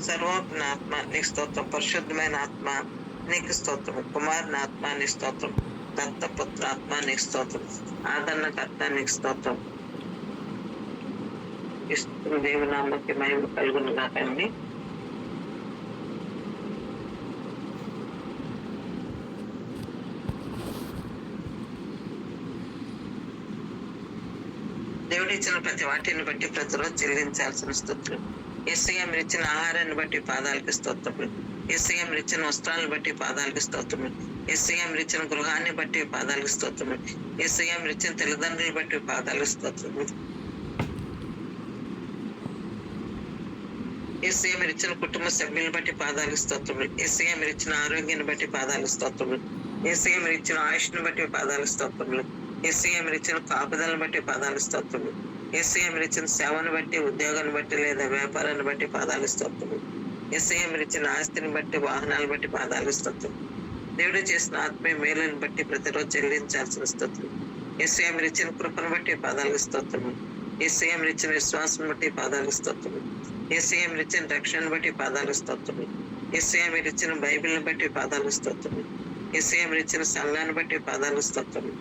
సర్వోన్నత ఆత్మ నీకు స్తోత్రం, పరిశుద్ధమైన ఆత్మ నీకు స్తోత్రం, కుమారుని ఆత్మ నీకు స్తోత్రం, దత్తపుత్ర ఆత్మ నీకు స్తోత్రం, ఆదరణకర్త నీకు స్తోత్రం. ఇస్తున్న దేవునామకి మహిమ కలుగును కాకండి. దేవుడు ఇచ్చిన ప్రతి వాటిని బట్టి ప్రతిరోజు చెల్లించాల్సిన స్తోత్రం. యేసయ్య మీరు ఇచ్చిన ఆహారాన్ని బట్టి పాదాలకి స్తోత్రములు. యేసయ్య మీరు ఇచ్చిన వస్త్రాలను బట్టి పాదాలకి స్తోత్రములు. యేసయ్య మీరు ఇచ్చిన గృహాన్ని బట్టి పాదాలకి స్తోత్రములు. యేసయ్య మీరు ఇచ్చిన తల్లిదండ్రులు బట్టి పాదాలకి స్తోత్రములు. యేసయ్య మీరు ఇచ్చిన కుటుంబ సభ్యులను బట్టి పాదాలకి స్తోత్రములు. యేసయ్య మీరు ఇచ్చిన ఆరోగ్యాన్ని బట్టి పాదాలకి స్తోత్రములు. యేసయ్య మీరు ఇచ్చిన ఆయుష్ను బట్టి పాదాలకి స్తోత్రములు. యేసయ్య మీరు ఇచ్చిన కాపుదలను బట్టి పాదాలు స్తోత్రములు. యేసయ్య మీరు ఇచ్చిన సేవను బట్టి, ఉద్యోగాన్ని బట్టి, లేదా వ్యాపారాన్ని బట్టి పాదాలు స్తోత్రములు. యేసయ్య మీరు ఇచ్చిన ఆస్తిని బట్టి, వాహనాలను బట్టి పాదాలు స్తోత్రం. దేవుడు చేసిన ఆత్మీయ మేలుని బట్టి ప్రతిరోజు చెల్లించాల్సిన స్తోత్రం. యేసయ్య మీరు ఇచ్చిన కృపను బట్టి పాదాలు స్తోత్రములు. యేసయ్య మీరు ఇచ్చిన విశ్వాసం బట్టి పాదాలు స్తోత్రములు. యేసయ్య మీరు ఇచ్చిన రక్షణను బట్టి పాదాలు స్తోత్రములు. యేసయ్య మీరు ఇచ్చిన బైబిల్ని బట్టి పాదాలు స్తోత్రములు. యేసయ్య మీరు ఇచ్చిన సంఘాన్ని బట్టి పాదాలు స్తోత్రములు.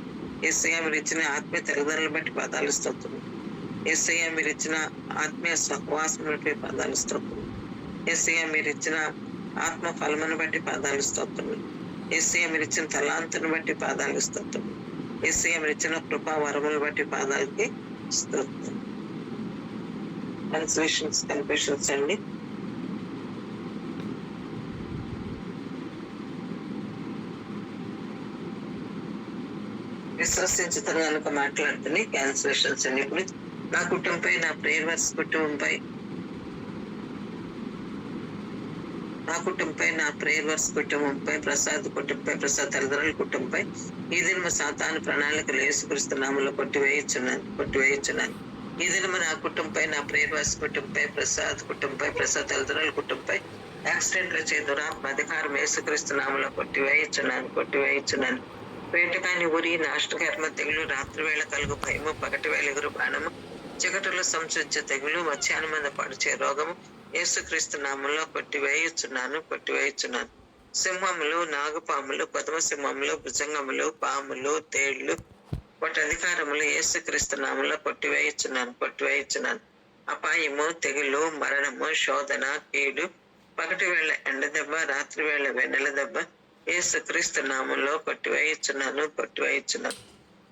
యేసయ్య మీరు ఇచ్చిన ఆత్మీయ తల్లిదండ్రులను బట్టి పాదాలు స్తోత్రములు. యేసయ్య మీరు ఇచ్చిన ఆత్మీయ సహవాసం బట్టి పాదాలు స్తోత్రములు. యేసయ్య మీరు ఇచ్చిన ఆత్మ ఫలమును బట్టి పాదాలు స్తోత్రములు. యేసయ్య మీరు ఇచ్చిన తలాంతును బట్టి పాదాలు స్తోత్రములు. యేసయ్య మీరు ఇచ్చిన కృపా వరములు బట్టి పాదాలకి స్తోత్రం. కన్ఫెషన్స్ అండి. విశ్వసించుతాను కనుక మాట్లాడుతుంది. క్యాన్సిలేషన్స్ అండి. ఇప్పుడు నా కుటుంబంపై, నా ప్రేయర్ వర్స్ కుటుంబంపై, నా కుటుంబంపై, నా ప్రేయర్ వర్స్ కుటుంబంపై, ప్రసాద్ కుటుంబంపై, ప్రసాద్ తల్లిదండ్రుల కుటుంబంపై ఈ దినము సాతాను ప్రణాళికలు యేసుక్రీస్తు నామములో కొట్టివేయుచున్నాను. ఈ దినము నా కుటుంబంపై, నా ప్రేయర్ వర్స్ కుటుంబంపై, ప్రసాద్ కుటుంబంపై, ప్రసాద్ తల్లిదండ్రుల కుటుంబంపై యాక్సిడెంట్ల చే దురాత్మ అధికారం యేసుక్రీస్తు నామములో కొట్టివేయుచున్నాను. వేటకాని ఊరి, నాష్టకర్మ తెగులు, రాత్రి వేళ కలుగు భయము, పగటి వేళ ఎగురు బాణము, చీకటిలో సంచరించే తెగులు, మధ్యాహ్నం మీద పడిచే రోగము యేసుక్రీస్తు నామంలో కొట్టివేయుచున్నాను. సింహములు, నాగపాములు, పద్మ సింహములు, భుజంగములు, పాములు, తేళ్లు వాటి అధికారములు యేసుక్రీస్తు నామంలో కొట్టివేయుచున్నాను. అపాయము, తెగులు, మరణము, శోధన, కీడు, పగటి వేళ ఎండ దెబ్బ, రాత్రి వేళ వెన్నెల దెబ్బ యేసుక్రీస్తు నామంలో కొట్టివేయుచున్నాను.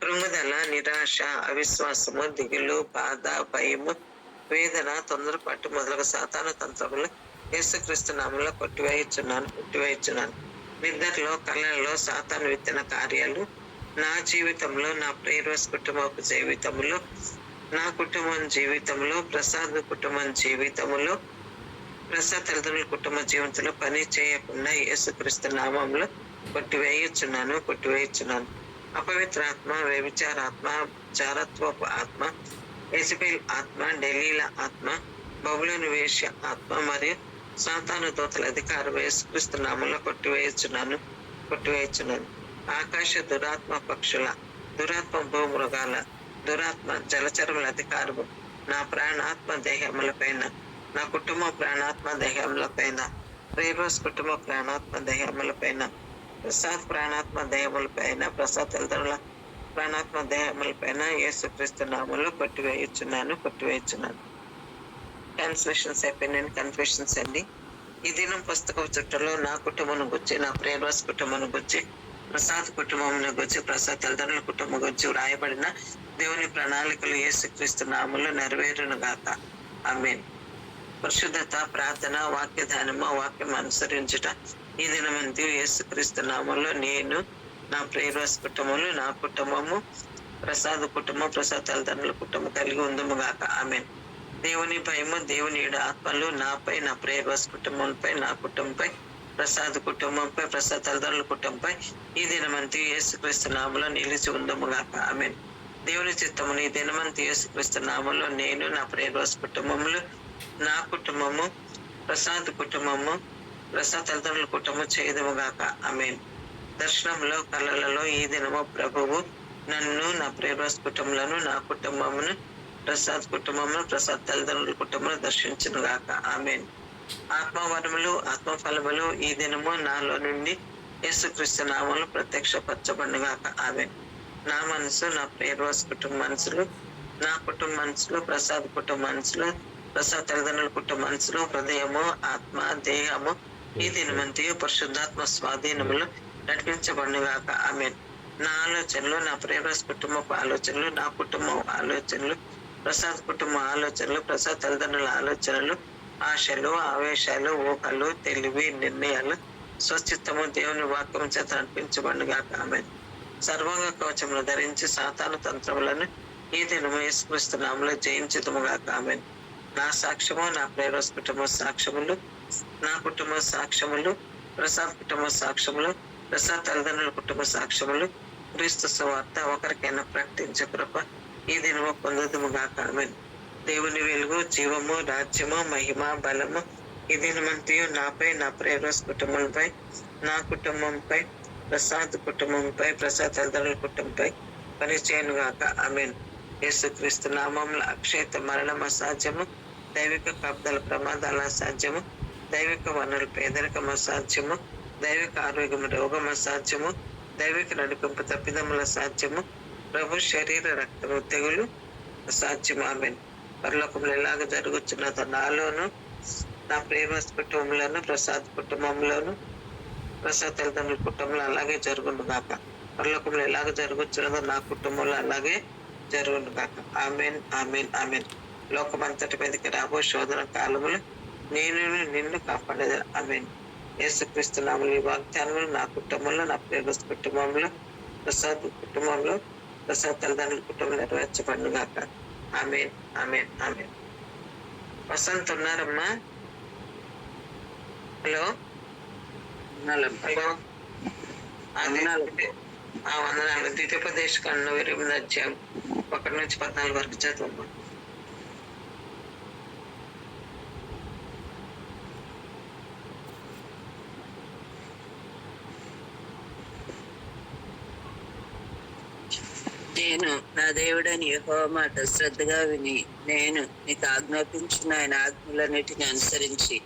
కృంగుదల, నిరాశ, అవిశ్వాసము, దిగులు, బాధ, భయము, వేదన, తొందరపాటు మొదలగు సాతాను తంత్రములు యేసుక్రీస్తు నామంలో కొట్టివేయుచున్నాను. నిద్రలో, కళలలో సాతాను విత్తన కార్యాలు నా జీవితంలో, నా ప్రేయర్స్ కుటుంబపు జీవితంలో, నా కుటుంబం జీవితంలో, ప్రసాద్ కుటుంబం జీవితంలో, ప్రసాద్ తల్లిదండ్రుల కుటుంబ జీవితంలో పని చేయకుండా యేసుక్రీస్తు నామంలో కొట్టివేయుచున్నాను. అపవిత్రాత్మ, వ్యభిచారాత్మ, జారత్వపు ఆత్మ, యెజబెల్ ఆత్మ, డెలీల ఆత్మ, బబులోను వేశ్య ఆత్మ మరియు సాతాను దూతల అధికారం యేసుక్రీస్తు నామంలో కొట్టివేయుచున్నాను. ఆకాశ దురాత్మ, పక్షుల దురాత్మ, భూమృగాల దురాత్మ, జలచరముల అధికారము నా ప్రాణాత్మ దేహముల పైన, నా కుటుంబ ప్రాణాత్మ దేహముల పైన, ప్రేరోస్ కుటుంబ ప్రాణాత్మ దేహముల పైన, ప్రసాద్ ప్రాణాత్మ దేహముల పైన, ప్రసాద్ తల్లిదండ్రుల ప్రాణాత్మ దేహముల పైన యేసుక్రీస్తు నామములో కొట్టివేయుచున్నాను. ట్రాన్స్లేషన్స్ అయిపోయినాయి. కన్ఫెషన్స్ అండి. ఈ దినం పుస్తకం చుట్టలో నా కుటుంబం గురించి, నా ప్రేరోస్ కుటుంబం గురించి, ప్రసాద్ కుటుంబం గురించి, ప్రసాద్ తల్లిదండ్రుల కుటుంబం గురించి వ్రాయబడిన దేవుని ప్రణాళికలు యేసుక్రీస్తు నామములో నెరవేరును గాక. ఆమేన్. పరిశుద్ధత, ప్రార్థన, వాక్య ధ్యానము, వాక్యం అనుసరించుట ఈ దినమంతా యేసుక్రీస్తు నామములో నేను, నా ప్రేయర్స్ కుటుంబములు, నా కుటుంబము, ప్రసాద్ కుటుంబం, ప్రసాద్ తల్లిదండ్రుల కుటుంబం కలిగి ఉందము గాక. ఆమేన్. దేవుని భయము, దేవుని ఏడు ఆత్మలు నాపై, నా ప్రేయర్స్ కుటుంబంపై, నా కుటుంబంపై, ప్రసాద్ కుటుంబంపై, ప్రసాద్ తల్లిదండ్రుల కుటుంబంపై ఈ దినమంతా యేసుక్రీస్తు నామములో నిలిచి ఉందము గాక. ఆమేన్. దేవుని చిత్తమును ఈ దినమంతా యేసుక్రీస్తు నామములో నేను, నా ప్రేయర్స్ కుటుంబములు, నా కుటుంబము, ప్రసాద్ కుటుంబము, ప్రసాద్ తల్లిదండ్రుల కుటుంబం చేయదము గాక. ఆమేన్. దర్శనంలో, కళలలో ఈ దినము ప్రభువు నన్ను, నా ప్రేయర్స్ కుటుంబాలను, నా కుటుంబమును, ప్రసాద్ కుటుంబమును, ప్రసాద్ తల్లిదండ్రుల కుటుంబం దర్శించును గాక. ఆమేన్. ఆత్మవరములు ఆత్మఫలములు ఈ దినము నాలో నుండి యేసుక్రీస్తు నామములు ప్రత్యక్షపరచబడుగాక. ఆమె నా మనసు, నా ప్రియరోస్ కుటుంబ మనసులు, నా కుటుంబ మనసులు, ప్రసాద్ కుటుంబ మనసులు, ప్రసాద్ తల్లిదండ్రుల కుటుంబ మనసులు, హృదయము, ఆత్మ, దేహము ఈ దినమంతయు పరిశుద్ధాత్మ స్వాధీనములు నడిపించబడుగాక. ఆమె నా ఆలోచనలు, నా ప్రియరోస్ కుటుంబపు ఆలోచనలు, నా కుటుంబం ఆలోచనలు, ప్రసాద్ కుటుంబ ఆలోచనలు, ప్రసాద్ తల్లిదండ్రుల ఆలోచనలు, ఆశలు, ఆవేశాలు, ఊహలు, తెలివి, నిర్ణయాలు స్వచిత్తము దేవుని వాక్యం చేత నడిపించబడుగాక. ఆమె సర్వంగ కవచములు ధరించి సాతాను తంత్రములను ఈ దినము యేసుక్రీస్తు నామములో జయించుదుముగాక. ఆమె నా సాక్ష్యము, నా ప్రేరస్ కుటుంబ సాక్ష్యములు, నా కుటుంబ సాక్ష్యములు, ప్రసాద్ కుటుంబ సాక్ష్యములు, ప్రసాద్ తల్లిదండ్రుల కుటుంబ సాక్ష్యములు, క్రీస్తు సువార్త ఒకరికైనా ప్రకటించే కృప ఈ దినము పొందుదుముగాక. ఆమె దేవుని వెలుగు, జీవము, రాజ్యము, మహిమ, బలము ఈ దినమంతయు నాపై, నా ప్రేరస్ కుటుంబంపై, నా కుటుంబంపై, ప్రసాద్ కుటుంబంపై, ప్రసాద్ తల్లిదండ్రుల కుటుంబంపై పనిచేయనుగాక. ఆమేన్. యేసుక్రీస్తు నామములో అక్షయత మరణం అసాధ్యము, దైవిక కాపుదల ప్రమాదాల అసాధ్యము, దైవిక వనరుల పేదరికం అసాధ్యము, దైవిక ఆరోగ్యం రోగం అసాధ్యము, దైవిక నడిపింపు తప్పిదముల సాధ్యము, ప్రభు శరీర రక్తము తెగులు అసాధ్యము. ఆమేన్. పరలోకంలో ఎలాగ జరుగుతున్నదో నాలోను, నా ప్రేమ కుటుంబంలోను, ప్రసాద్ కుటుంబంలోను, ప్రసాద్ తల్లిదండ్రుల కుటుంబంలో అలాగే జరుగును గాక. పరలోకంలో ఎలాగ జరుగుతున్నదో నా కుటుంబంలో అలాగే జరుగును గాక. Amen, amen, amen. లోకమంతటి మీదకి రాబో శోధన కాలములు నేను నిన్ను కాపాడేది. ఆమెన్. యేసుక్రీస్తు నామములో ఈ వాగ్దానములు నా కుటుంబంలో, నా ప్రేమ కుటుంబంలో, ప్రసాద్ కుటుంబంలో, ప్రసాద్ తల్లిదండ్రుల కుటుంబంలో నెరవేర్చబడును గాక. Amen, amen, amen. వసంత్ ఉన్నారమ్మా? Hello, hello. వందనాలు. ద్వితీయోపదేశ కాండం 8వ అధ్యాయం 1 నుంచి 14 వరకు చదువు. నేను నా దేవుడని యెహోవా మాట శ్రద్ధగా విని నేను నీకు ఆజ్ఞాపించిన ఆయన ఆజ్ఞలన్నిటిని అనుసరించి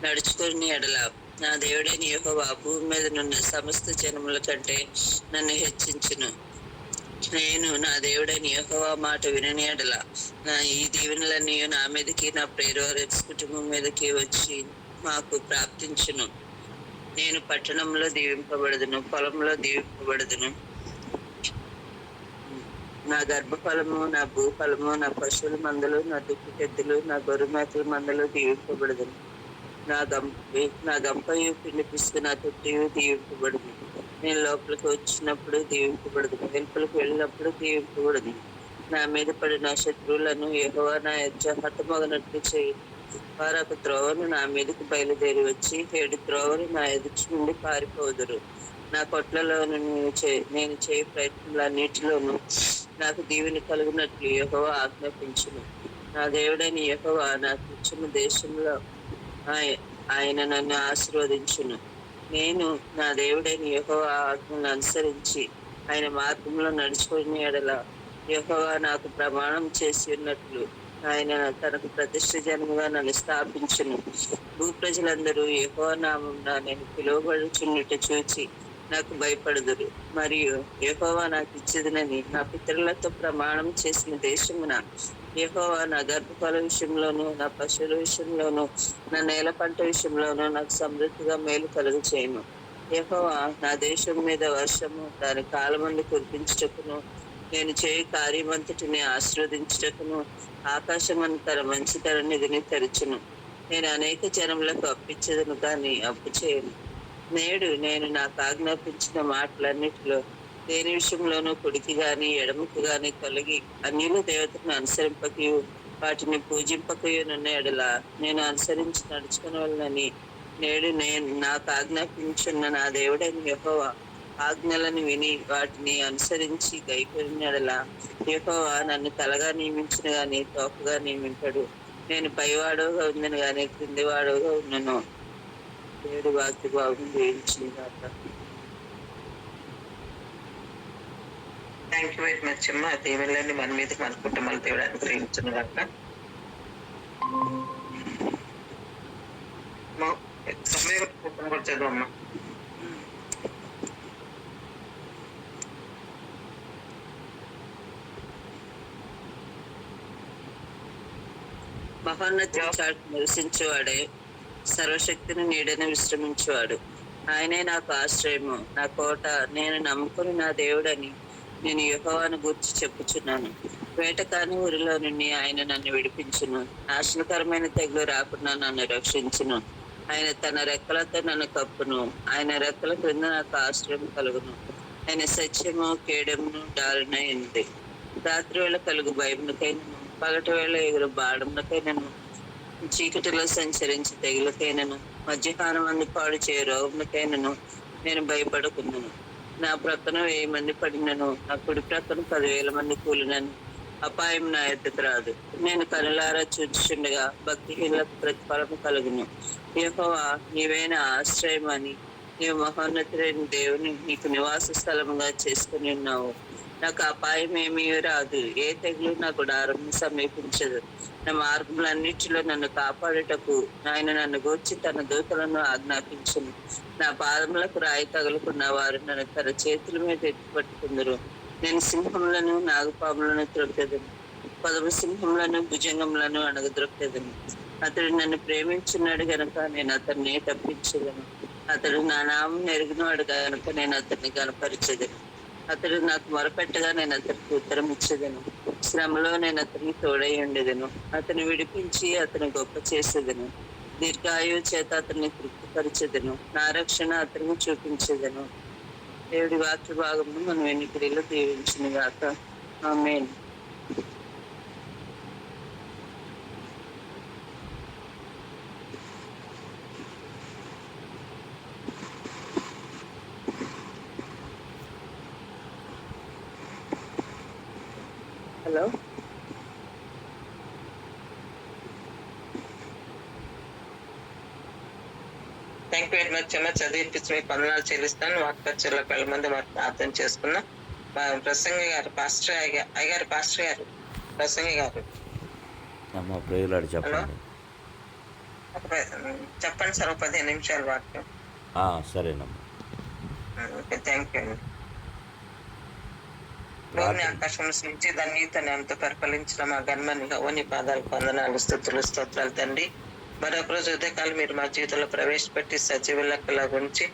నడుచుకుని ఎడల నా దేవుడని యెహోవా భూమి మీద నున్న సమస్త జనముల కంటే నన్ను హెచ్చించును. నేను నా దేవుడని యెహోవా మాట వినని ఎడల నా ఈ దీవెనలన్నీ నా మీదకి, నా ప్రేరోరెక్స్ కుటుంబం మీదకి వచ్చి మాకు ప్రాప్తించును. నేను పట్టణంలో దీవింపబడదును, పొలంలో దీవింపబడదును. నా గర్భఫలము, నా భూఫలము, నా పశువుల మందలు, నా దుప్పికెద్దులు, నా గొర్రె మేకల మందలు దీవింపబడదును. నా గంపయు పిండి పిసుకు, నా తొట్టియు దీవింపబడదు. నేను లోపలికి వచ్చినప్పుడు దీవింపబడదు, వెలుపలికి వెళ్ళినప్పుడు దీవింపబడదు. నా మీద పడిన శత్రువులను యెహోవా నా ఎదుట హతమగనట్లు చేయి. వారు ఒక త్రోవను నా మీదకి బయలుదేరి వచ్చి 7 త్రోవలు నా ఎదుటి నుండి పారిపోదురు. నా కొట్లలోను నేను చేయ ప్రయత్నాలన్నిటిలోనూ నాకు దీవెన కలుగునట్లు యెహోవా ఆజ్ఞాపించును. నా దేవుడైన యెహోవా నాకు ఇచ్చిన దేశంలో ఆయన నన్ను ఆశీర్వదించును. నేను నా దేవుడైన యెహోవా ఆజ్ఞలను అనుసరించి ఆయన మార్గంలో నడుచుకుని ఎడల యెహోవా నాకు ప్రమాణం చేసి ఉన్నట్లు ఆయన తనకు ప్రతిష్ఠ జనముగా నన్ను స్థాపించును. భూప్రజలందరూ యెహోవా నామమున నేను పిలువబడుచున్నట్ట చూచి నాకు భయపడుదురు. మరియు యెహోవా నాకు ఇచ్చేదనని నా పితరులతో ప్రమాణం చేసిన దేశమున యెహోవా నా గర్భఫల విషయంలోను, నా పశువుల విషయంలోను, నా నేల పంట విషయంలోను నాకు సమృద్ధిగా మేలు కలుగు చేయను. యెహోవా నా దేశం మీద వర్షము దాని కాలమందు కురిపించుటకును, నేను చేయి కార్యమంతటిని ఆశీర్వదించుటకును ఆకాశమని తన మంచి తన నిధిని తెరచును. నేను అనేక జనములకు అప్పించదును కానీ అప్పు చేయను. నేడు నేను నాకు ఆజ్ఞాపించిన మాటలన్నిటిలో దేని విషయంలోనూ కుడికి గాని ఎడమకు గాని తొలగి అన్యుల దేవతను అనుసరింపకయు వాటిని పూజింపకయునున్న ఎడల నేను అనుసరించి నడుచుకుని వాళ్ళని నేడు నేను నాకు ఆజ్ఞాపించున్న నా దేవుడైన యెహోవా ఆజ్ఞలను విని వాటిని అనుసరించి గైకొనిన ఎడల యెహోవా నన్ను తలగా నియమించిన గాని తోకగా నియమింపడు. నేను పైవాడుగా ఉందని గాని క్రిందివాడుగా ఉన్నను. దేవుడి వాక్య భాగం వేయించింది కాక. థ్యాంక్ యూ వెరీ మచ్ అమ్మా. దేవుళ్ళని మన మీద మన కుటుంబాల దేవుడు అనుగ్రహించును గాక. మా సమయ కూడా చదవమ్మా. మహోన్నతుని చాటు నివసించేవాడే, సర్వశక్తిని నీడని విశ్రమించేవాడు. ఆయనే నాకు ఆశ్రయము, నా కోట, నేను నమ్ముకుని నా దేవుడని నేను యెహోవాను గూర్చి చెప్పుచున్నాను. వేటకాని ఊరిలో నుండి ఆయన నన్ను విడిపించును. నాశనకరమైన తెగులు రాకుండా నన్ను రక్షించును. ఆయన తన రెక్కలతో నన్ను కప్పును. ఆయన రెక్కల క్రింద నాకు ఆశ్రయం కలుగును. ఆయన సత్యము కేడమును డాలున ఉంది. రాత్రి వేళ కలుగు భయమునకైనను, పగటి వేళ ఎగురు బాడమునకైనను, చీకటిలో సంచరించి తెగులకైనను, మధ్యాహ్నం అందు పాడు చేయ రోగములకైనను నేను భయపడుకున్నాను. నా ప్రక్కన 1000 మంది పడినను, నా కుడి ప్రక్కన 10,000 మంది కూలినను అపాయం నా ఎద్దకు రాదు. నేను కనులారా చూచుండగా భక్తిహీనులకు ప్రతిఫలము కలుగును. యెహోవా నీవే నా ఆశ్రయం అని, నీవు మహోన్నతుడైన దేవుని నీకు నివాస స్థలముగా చేసుకుని ఉన్నావు. నాకు అపాయం ఏమీ రాదు, ఏ తెగులు నా గుడారం సమీపించదు. నా మార్గములన్నిటిలో నన్ను కాపాడుటకు ఆయన నన్ను గూర్చి తన దూతలను ఆజ్ఞాపించును. నా పాదములకు రాయి తగులుకున్న వారు నన్ను తన చేతుల మీద ఎత్తిపట్టుకుందరు. నేను సింహములను నాగపాములను త్రొక్కెదను, పదము సింహములను భుజంగములను అణగద్రొక్కెదను. అతడు నన్ను ప్రేమించున్నాడు గనుక నేను అతన్ని తప్పించదను. అతడు నా నామం ఎరుగునవాడు గనుక నేను అతన్ని గనపరిచెదను. అతడు నాకు మొరపెట్టగా నేను అతనికి ఉత్తరం ఇచ్చేదను. శ్రమలో నేను అతనికి తోడై ఉండేదను. అతను విడిపించి అతను గొప్ప చేసేదను. దీర్ఘాయువు చేత అతన్ని తృప్తిపరిచేదను. నా రక్షణ అతనికి చూపించేదను. దేవుడి వాక్య భాగము మనం ఎన్నికల్లో దీవించిన గాక. Amen. Hello, thank you very much అమ్మ. చదివిపించి మీకు వందనాలు చెల్లిస్తాను. వాక్పచ్చర్లో 10 మంది మరి ప్రార్థన చేసుకున్నా. ప్రసంగి గారు, పాస్టర్ అయ్యారు, పాస్టర్ గారు, ప్రసంగి గారు చెప్పండి. చెప్పండి సార్. 15 నిమిషాలు వాక్యం. సరేనమ్మా. ఓకే, థ్యాంక్ యూ అండి. భూమిని ఆకాశం నుంచి ధన్యతని అంత పరిపాలించిన మా గన్మని నీ పాదాలకు వందనాలు, స్తుతులు, స్తోత్రాలు తండ్రి. మరొక రోజు ఉదయకాలం మీరు మా జీవితంలో ప్రవేశపెట్టి సజీవ లెక్కల గురించి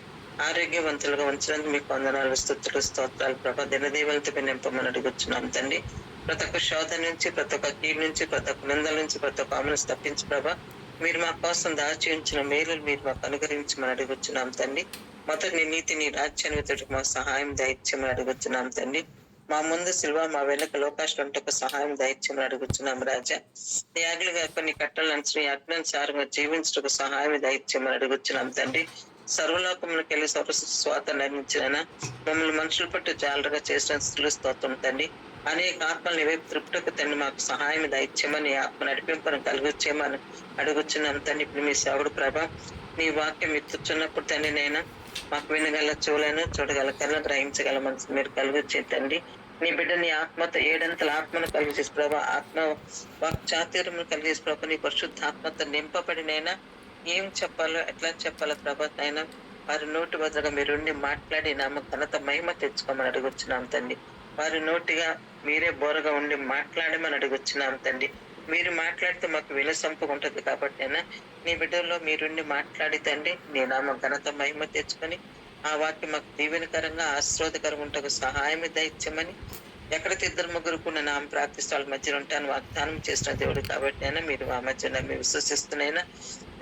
ఆరోగ్యవంతులుగా ఉంచినందుకు మీకు వందనాలు, స్తుతులు, స్తోత్రాలు ప్రభా. దినదీవులతో మేము నింపమని అడుగుతున్నాం తండ్రి. ప్రతి ఒక్క శోధ నుంచి, ప్రతి ఒక్క కీడు నుంచి, ప్రతి ఒక్క నిందల నుంచి, ప్రతి ఒక్క ఆమెను తప్పించి ప్రభా. మీరు మా కోసం దాచి ఉంచిన మేలు మీరు మాకు అనుగ్రహించమని అడుగుతున్నాం తండ్రి. మొదటి నీ నీతి, నీ రాజ్యాన్ని వెతుటకు మాకు సహాయం దయచేయమని అడుగుతున్నాం తండ్రి. మా ముందు సిల్వ, మా వెనక లోకాశులకు సహాయం దయచేయమని అడుగుతున్నాం రాజా. నీ ఆజ్ఞలుగా కొన్ని కట్టలను అజ్ఞానుసారంగా జీవించటకు సహాయం దయచేయమని అడుగుతున్నాం తండ్రి. సర్వలోకములకు వెళ్ళి స్వాత నిర్మించిన మమ్మల్ని మనుషుల పట్టు జాలరుగా చేసిన స్థితులు స్తోత్రం తండ్రి. అనేక ఆత్మల్ని వైపు తృప్తకు తండ్రి మాకు సహాయం దయచేయమని, ఆత్మ నడిపింపను కలుగుచ్చేయమని అడుగుతున్నాం తండ్రి. ఇప్పుడు మీ సేవకుడు ప్రభా, నీ వాక్యం ఎత్తుచున్నప్పుడు తండ్రి నేను మాకు వినగల చెవులను, చూడగల కళ్ళను, గ్రహించగల మనసు మీరు కలుగుచ్చే తండ్రి. నీ బిడ్డ నీ ఆత్మతో 7 అంతల ఆత్మను కలిగేసి ప్రభా, ఆత్మ వాక్చాతుర్యమును కలిగేసి ప్రభా, నీ పరిశుద్ధ ఆత్మతో నింపబడినైనా ఏం చెప్పాలో, ఎట్లా చెప్పాలో ప్రభా అయినా వారి నోటి బదులుగా మీరుండి మాట్లాడి నామ ఘనత మహిమ తెచ్చుకోమని అడుగుచున్నాం తండ్రి. వారి నోటిగా మీరే బోరగా ఉండి మాట్లాడమని అడుగుచున్నాం తండ్రి. మీరు మాట్లాడితే మాకు విలసంపుగా ఉంటుంది కాబట్టి అయినా నీ బిడ్డల్లో మీరుండి మాట్లాడి తండ్రి నీ నామ ఘనత మహిమ తెచ్చుకొని ఆ వాక్యం మాకు దీవెనకరంగా ఆశీర్వాదకరంగా ఉంటకు సహాయం దయచేయమని, ఎక్కడైతే 2-3 కూడా నామ ప్రార్థిస్తే వాళ్ళ మధ్యలో ఉంటాను వాగ్దానం చేసిన దేవుడు కాబట్టి అయినా మీరు ఆ మధ్యన మేము విశ్వసిస్తున్నాయినా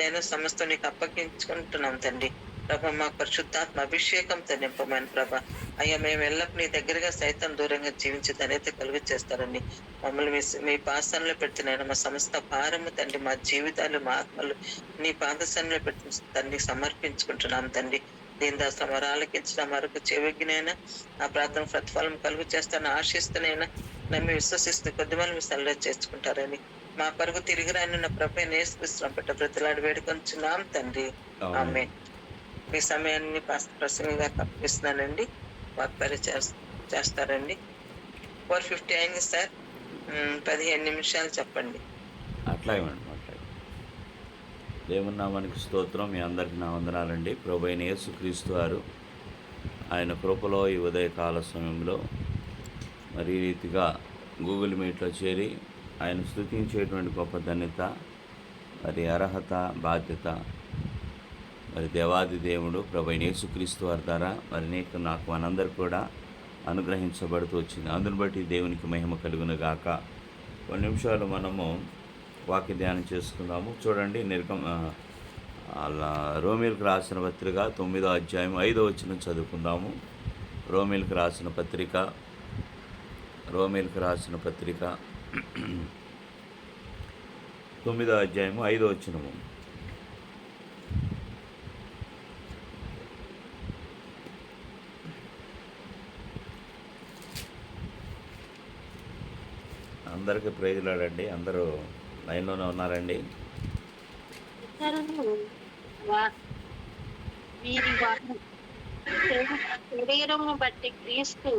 నేను సమస్తం నీకు అప్పగించుకుంటున్నాం తండ్రి. ప్రభా, మా పరిశుద్ధాత్మ అభిషేకంతో నింపమని ప్రభా. అయ్యా, మేము ఎల్లప్పుడూ నీ దగ్గరగా సైతం దూరంగా జీవించి ధన్యత కలుగు చేస్తారని మమ్మల్ని మీ పాసనలో పెట్టిన మా సమస్త భారము తండ్రి, మా జీవితాలు, మా ఆత్మలు నీ పాదసనలో పెట్టి తండ్రి సమర్పించుకుంటున్నాం తండ్రి. దీని దాసం వరాలకించిన మరొక చెవిగినైనా ఆ ప్రార్థన ప్రతిఫలం కలుగు చేస్తానని ఆశిస్తున్నైనా నమ్మి విశ్వసిస్తూ కొద్దిమంది మీ సల్లో చేర్చుకుంటారని మా పరుగు తిరిగి రాని ప్రభు నేర్పిస్తున్నాం పెట్ట ప్రతిలాడి వేడుకొంచున్నాం తండ్రి. ఆమె మీ సమయాన్ని ప్రసంగంగా తప్పిస్తున్నానండి. వాక్పరి చేస్తారండి. 4:50 అయింది సార్. 15 నిమిషాలు చెప్పండి. అట్లాగే మేడం, అట్లాగే. దేవుని నామానికి స్తోత్రం. మీ అందరికీ నా వందనాలండి. ప్రభువైన యేసుక్రీస్తు వారు ఆయన కృపలో ఈ ఉదయకాల సమయంలో మరి ఈ రీతిగా గూగుల్ మీట్లో చేరి ఆయన స్తుతించేటువంటి గొప్ప ధన్యత, మరి అర్హత, బాధ్యత మరి దేవాది దేవుడు ప్రభువైన యేసుక్రీస్తు వారి ద్వారా మరి నాకు మనందరూ కూడా అనుగ్రహించబడుతూ వచ్చింది. అందుని బట్టి దేవునికి మహిమ కలుగును గాక. కొన్ని నిమిషాలు మనము వాక్య ధ్యానం చేసుకుందాము. చూడండి, రోమీలకు రాసిన పత్రిక 9వ అధ్యాయం 5వ వచనం చదువుకుందాము. రోమీలకు రాసిన పత్రిక 9వ అధ్యాయము 5వ వచనము. అందరికీ ప్రైజ్లాడండి. అందరూ లైన్లోనే ఉన్నారండి. శరీరమును బట్టి క్రీస్తు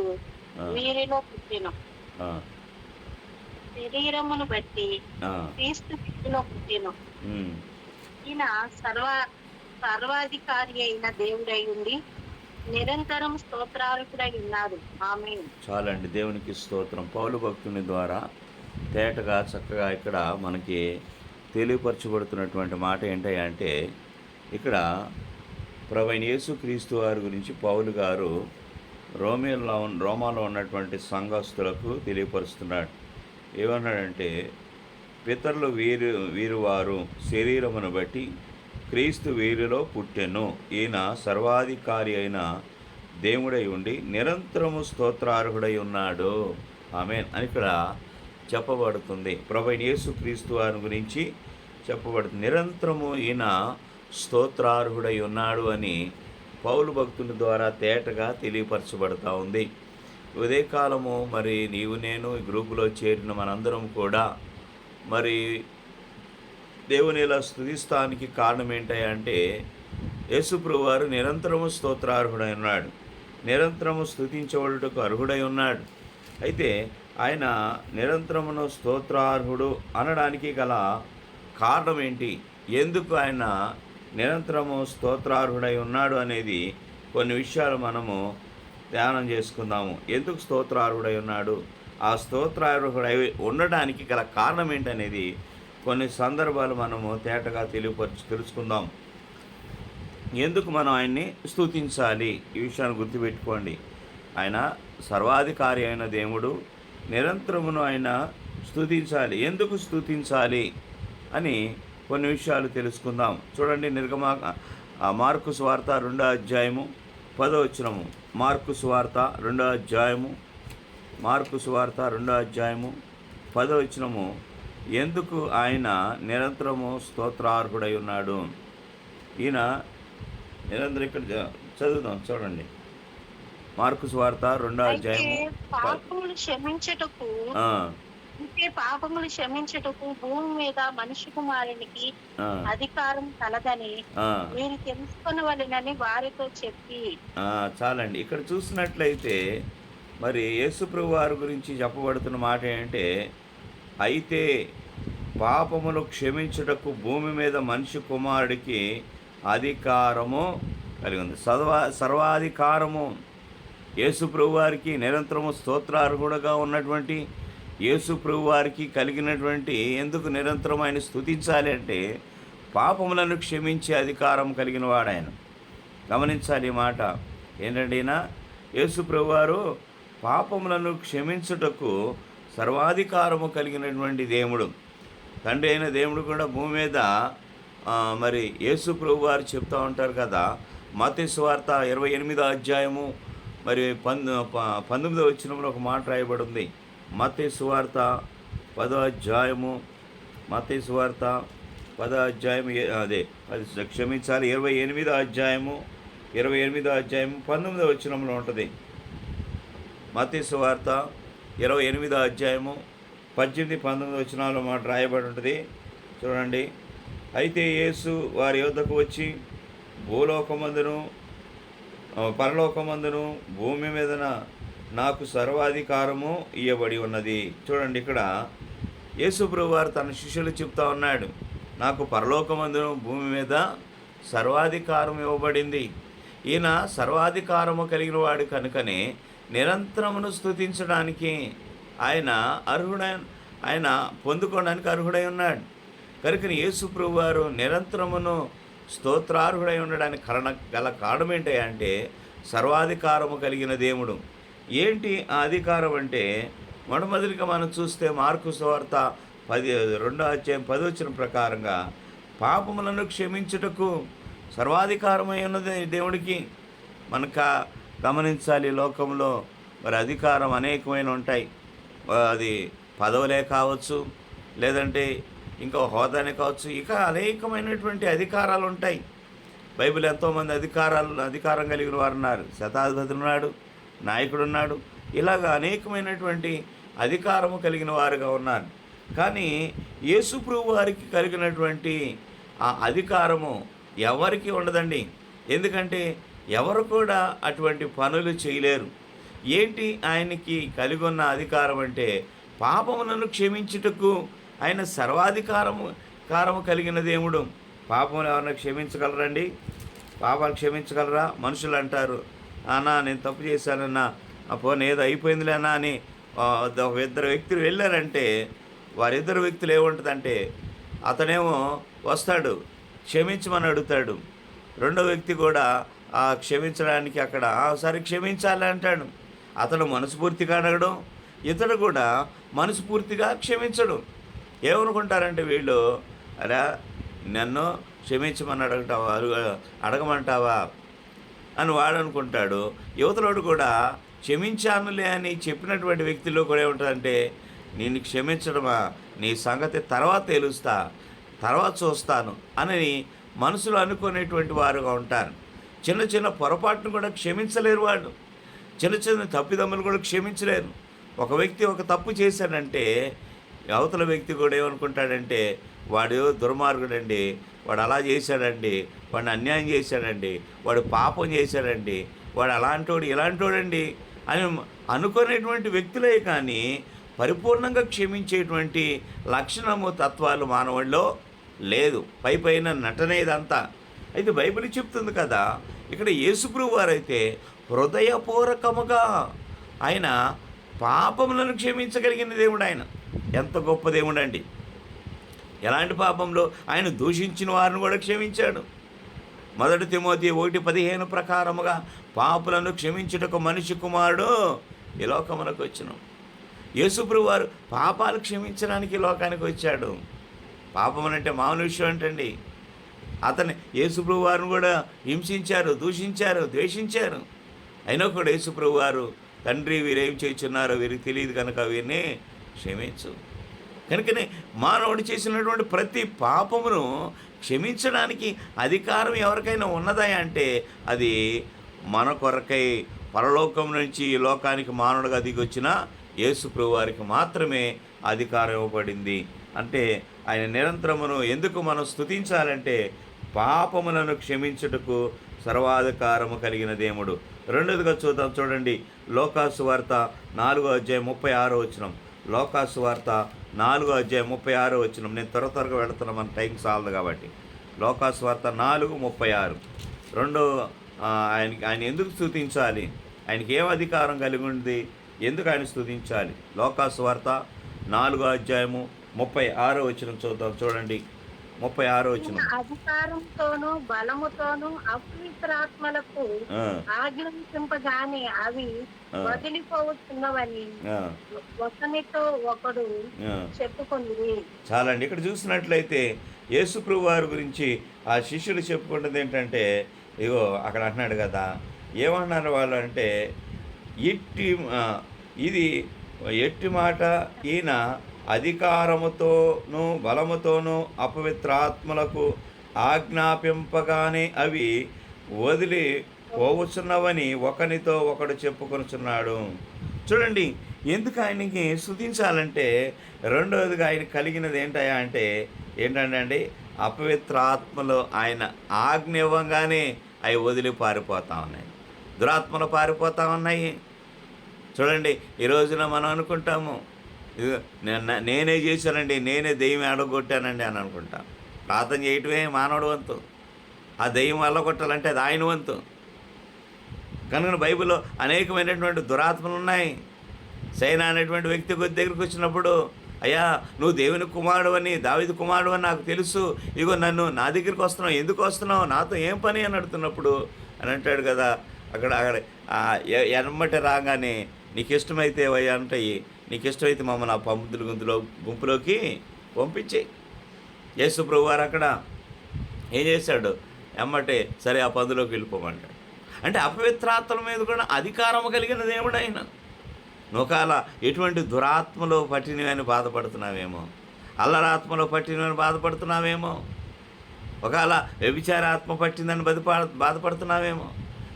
వీరిలో పుట్టిను. శరీరమును బట్టి క్రీస్తు వీరిలో పుట్టిను. ఈయన సర్వాధికారి అయిన దేవుడై ఉండి నిరంతరం స్తోత్రార్హుడై ఉన్నాడు. ఆమేన్. చాలండి, దేవునికి స్తోత్రం. పౌలు భక్తుని ద్వారా తేటగా చక్కగా ఇక్కడ మనకి తెలియపరచబడుతున్నటువంటి మాట ఏంటంటే, ఇక్కడ ప్రభువైన యేసుక్రీస్తు వారి గురించి పౌలు గారు రోమాలో ఉన్నటువంటి సంఘస్థులకు తెలియపరుస్తున్నాడు. ఏమన్నాడంటే, పితరులు వీరు శరీరమును బట్టి క్రీస్తు వీరిలో పుట్టెను. ఈయన సర్వాధికారి అయిన దేవుడై ఉండి నిరంతరము స్తోత్రార్హుడై ఉన్నాడు. ఆమేన్ అని ఇక్కడ చెప్పబడుతుంది. ప్రభువైన యేసుక్రీస్తు వారి గురించి చెప్పబడుతుంది. నిరంతరము ఈయన స్తోత్రార్హుడై ఉన్నాడు అని పౌలు భక్తుని ద్వారా తేటగా తెలియపరచబడతా ఉంది. ఉదయకాలము మరి నీవు నేను ఈ గ్రూపులో చేరిన మనందరం కూడా మరి దేవుని ఇలా స్తుతిస్తానికి కారణం ఏంటంటే, యేసుప్రభువు వారు నిరంతరము స్తోత్రార్హుడై ఉన్నాడు, నిరంతరము స్తుతించబడుటకు అర్హుడై ఉన్నాడు. అయితే ఆయన నిరంతరమును స్తోత్రార్హుడు అనడానికి గల కారణం ఏంటి, ఎందుకు ఆయన నిరంతరము స్తోత్రార్హుడై ఉన్నాడు అనేది కొన్ని విషయాలు మనము ధ్యానం చేసుకుందాము. ఎందుకు స్తోత్రార్హుడై ఉన్నాడు, ఆ స్తోత్రార్హుడై ఉండడానికి గల కారణం ఏంటనేది కొన్ని సందర్భాలు మనము తేటగా తెలుసుకుందాం. ఎందుకు మనం ఆయన్ని స్తుతించాలి, ఈ విషయాన్ని గుర్తుపెట్టుకోండి. ఆయన సర్వాధికారి అయిన దేవుడు, నిరంతరమును ఆయన స్తుతించాలి. ఎందుకు స్తుతించాలి అని కొన్ని విషయాలు తెలుసుకుందాం. చూడండి, మార్కు సువార్త 2వ అధ్యాయము 10వ వచనము. మార్కు సువార్త 2వ అధ్యాయము 10వ వచనము. ఎందుకు ఆయన నిరంతరము స్తోత్రార్హుడై ఉన్నాడు. ఈయన నిరంతరం ఇక్కడ చదువుదాం. చూడండి, మార్కు సువార్త 2వ అధ్యాయము. పాపములు క్షమించుటకు భూమి మీద మనిషి కుమారునికి అధికారం కలదని మీరు తెలుసుకొనవలెనని వారితో చెప్పి. చాలండి, ఇక్కడ చూసినట్లయితే మరి యేసుప్రభువు వారి గురించి చెప్పబడుతున్న మాట ఏంటంటే, అయితే పాపములు క్షమించుటకు భూమి మీద మనిషి కుమారుడికి అధికారము కలిగి ఉంది. సర్వాధికారము యేసుప్రభువు వారికి, నిరంతరము స్తోత్రార్హుడుగా ఉన్నటువంటి యేసుప్రభువు వారికి కలిగినటువంటి, ఎందుకు నిరంతరం ఆయన స్తుతించాలి అంటే, పాపములను క్షమించే అధికారం కలిగిన వాడు ఆయన. గమనించాలి ఈ మాట ఏంటంటే, యేసుప్రభువు వారు పాపములను క్షమించుటకు సర్వాధికారము కలిగినటువంటి దేవుడు. తండ్రి అయిన దేవుడు కూడా భూమి మీద మరి యేసుప్రభువు వారు చెప్తూ ఉంటారు కదా. మత్తయి సువార్త 28వ అధ్యాయము మరి 19వ వచనంలో ఒక మాట రాయబడి ఉంది. మత్తయి సువార్త 10వ అధ్యాయము 28వ అధ్యాయము 19వ వచనంలో ఉంటుంది. మత్తయి సువార్త 28వ అధ్యాయము 18-19 వచనాల్లో మాట రాయబడి ఉంటుంది. చూడండి, అయితే యేసు వారి యొద్దకు వచ్చి భూలోకమందును పరలోకమందును భూమి మీదన నాకు సర్వాధికారము ఇవ్వబడి ఉన్నది. చూడండి, ఇక్కడ యేసుప్రభువు వారు తన శిష్యులు చెప్తా ఉన్నాడు, నాకు పరలోకమందును భూమి మీద సర్వాధికారం ఇవ్వబడింది. ఈయన సర్వాధికారము కలిగిన వాడు కనుకనే నిరంతరమును స్తుతించడానికి ఆయన పొందుకోవడానికి అర్హుడై ఉన్నాడు. కనుక యేసు ప్రభువు వారు నిరంతరమును స్తోత్రార్హుడై ఉండడానికి గల కారణం ఏంటంటే సర్వాధికారము కలిగిన దేవుడు. ఏంటి ఆ అధికారం అంటే, మొట్టమొదటిగా మనం చూస్తే మార్కు సువార్త 2:10 ప్రకారంగా పాపములను క్షమించుటకు సర్వాధికారమై ఉన్నది దేవుడికి. మనకు గమనించాలి, లోకంలో మరి అధికారం అనేకమైన ఉంటాయి. అది పదవులే కావచ్చు, లేదంటే ఇంకా హోదానే కావచ్చు, ఇక అనేకమైనటువంటి అధికారాలు ఉంటాయి. బైబిల్ ఎంతోమంది అధికారం కలిగిన వారు ఉన్నారు. శతాధిపతి ఉన్నాడు, నాయకుడు ఉన్నాడు, ఇలాగ అనేకమైనటువంటి అధికారము కలిగిన వారుగా ఉన్నారు. కానీ యేసు ప్రభువు వారికి కలిగినటువంటి ఆ అధికారము ఎవరికి ఉండదండి. ఎందుకంటే ఎవరు కూడా అటువంటి పనులు చేయలేరు. ఏంటి ఆయనకి కలిగి ఉన్న అధికారం అంటే, పాపములను క్షమించుటకు ఆయన సర్వాధికారము కలిగిన దేవుడు. పాపములు ఎవరైనా క్షమించగలరండి? పాపాలు క్షమించగలరా? మనుషులు అంటారు, అన్నా నేను తప్పు చేశానన్నా, పోనీ ఏదో అయిపోయిందిలేనా అని ఒక ఇద్దరు వ్యక్తులు వెళ్ళారంటే, వారిద్దరు వ్యక్తులు ఏముంటుందంటే, అతనేమో వస్తాడు క్షమించమని అడుగుతాడు, రెండో వ్యక్తి కూడా క్షమించడానికి అక్కడ సరే క్షమించాలి అంటాడు. అతడు మనస్ఫూర్తిగా అడగడం, ఇతడు కూడా మనస్ఫూర్తిగా క్షమించడు. ఏమనుకుంటారంటే వీళ్ళు, అలా నన్ను క్షమించమని అడగమంటావా అని వాడు అనుకుంటాడు. యువతలోడు కూడా క్షమించానులే అని చెప్పినటువంటి వ్యక్తిలో కూడా ఏముంటుందంటే, నేను క్షమించడమా, నీ సంగతి తర్వాత తెలుస్తా, తర్వాత చూస్తాను అని మనసులో అనుకునేటువంటి వారుగా ఉంటారు. చిన్న చిన్న పొరపాటును కూడా క్షమించలేరు వాళ్ళు. చిన్న చిన్న తప్పిదమ్ములు కూడా క్షమించలేరు. ఒక వ్యక్తి ఒక తప్పు చేశాడంటే అవతల వ్యక్తి కూడా ఏమనుకుంటాడంటే, వాడు దుర్మార్గుడండి, వాడు అలా చేశాడండి, వాడిని అన్యాయం చేశాడండి, వాడు పాపం చేశాడండి, వాడు అలాంటోడు ఇలాంటోడండి అని అనుకునేటువంటి వ్యక్తులే. కానీ పరిపూర్ణంగా క్షమించేటువంటి లక్షణము తత్వాలు మానవుల్లో లేదు. పైన నటనే ఇదంతా. అయితే బైబిల్ చెప్తుంది కదా, ఇక్కడ యేసుప్రభువు వారైతే హృదయపూర్వకముగా ఆయన పాపములను క్షమించగలిగిన దేవుడు. ఆయన ఎంత గొప్ప దేవుడు అండి. ఎలాంటి పాపంలో ఆయన దూషించిన వారిని కూడా క్షమించాడు. 1 తిమోతి 1:15 ప్రకారముగా పాపులను క్షమించుటకు మనిషి కుమారుడు ఈ లోకమునకు వచ్చును. యేసుప్రభువు వారు పాపాలు క్షమించడానికి ఈ లోకానికి వచ్చాడు. పాపమునంటే మామూలు విషయం ఏంటండి. అతన్ని యేసుప్రభువు వారిని కూడా హింసించారు, దూషించారు, ద్వేషించారు. అయినా కూడా యేసుప్రభువు వారు, తండ్రి వీరేం చేస్తున్నారో వీరికి తెలియదు కనుక వీరిని క్షమించు. కనుకనే మానవుడు చేసినటువంటి ప్రతి పాపమును క్షమించడానికి అధికారం ఎవరికైనా ఉన్నదా అంటే అది మన కొరకై పరలోకం నుంచి ఈ లోకానికి మానవుడిగా దిగొచ్చిన యేసుప్రభువు వారికి మాత్రమే అధికారం ఇవ్వబడింది. అంటే ఆయన నిరంతరమును ఎందుకు మనం స్తుతించాలంటే, పాపములను క్షమించుటకు సర్వాధికారము కలిగిన దేవుడు. రెండోదిగా చూడండి, లోకాసు వార్త 4:36. లోకాసు వార్త 4:36. నేను త్వరగా వెళుతున్నా, మన టైం చాలదు కాబట్టి. లోకాసు వార్త 4:36. రెండో ఆయన ఎందుకు స్తుతించాలి, ఆయనకి ఏం అధికారం కలిగి ఉంది, ఎందుకు ఆయన స్తుతించాలి? లోకాసు వార్త 4:36 చూడండి. 36 అధికారంతోనూ బలముతోనూ అపవిత్రాత్మలకు ఆజ్ఞాపింపగానే అవి వదిలిపోతున్నవని ఒకనితో ఒకడు చెప్పుకుంది. చాలండి. ఇక్కడ చూసినట్లయితే యేసుప్రభువు వారి గురించి ఆ శిష్యులు చెప్పుకుంటుంది ఏంటంటే, ఇగో అక్కడ అంటున్నాడు కదా, ఏమన్నారు వాళ్ళు అంటే, ఇది ఎట్టి మాట, ఈయన అధికారముతోనూ బలముతోనూ అపవిత్రాత్మలకు ఆజ్ఞాపింపగానే అవి వదిలి పోవచ్చున్నవని ఒకనితో ఒకడు చెప్పుకొనుచున్నాడు. చూడండి, ఎందుకు ఆయనకి స్తుతించాలంటే, రెండవదిగా ఆయన కలిగినది ఏంటంటే అండి, అపవిత్రాత్మలు ఆయన ఆజ్ఞ ఇవ్వగానే అవి వదిలి పారిపోతూ ఉన్నాయి, దురాత్మలు పారిపోతూ ఉన్నాయి. చూడండి, ఈ రోజున మనం అనుకుంటాము, నేనే చేశానండి, నేనే దెయ్యం ఆడగొట్టానండి అని అనుకుంటాం. ప్రార్థన చేయటమే మానవుడు వంతు, ఆ దెయ్యం వెళ్ళగొట్టాలంటే అది ఆయన వంతు. కనుక బైబిల్లో అనేకమైనటువంటి దురాత్మలు ఉన్నాయి. సైనా అనేటువంటి వ్యక్తి దగ్గరికి వచ్చినప్పుడు, అయ్యా నువ్వు దేవుని కుమారుడు అని, దావీదు కుమారుడు అని నాకు తెలుసు, ఇగో నన్ను నా దగ్గరికి వస్తున్నావు, ఎందుకు వస్తున్నావు, నాతో ఏం పని అని అడుగుతున్నప్పుడు అని అంటాడు కదా. అక్కడ ఎమ్మటి రాగానే నీకు ఇష్టమైతే అయ్యా అంటాయి, నీకు ఇష్టమైతే మమ్మల్ని ఆ పంపుల గుంపులోకి పంపించేయి. యేసు ప్రభు వారు అక్కడ ఏం చేశాడు, ఎమ్మటే సరే ఆ పందులోకి వెళ్ళిపోమంటాడు. అంటే అపవిత్రాత్మల మీద కూడా అధికారం కలిగిన దేవుడు ఆయన. నొకాల ఎటువంటి దురాత్మలో పట్టినవని బాధపడుతున్నావేమో, అల్లరాత్మలో పట్టినవని బాధపడుతున్నావేమో, ఒకవేళ వ్యభిచారాత్మ పట్టిందని బాధపడుతున్నావేమో,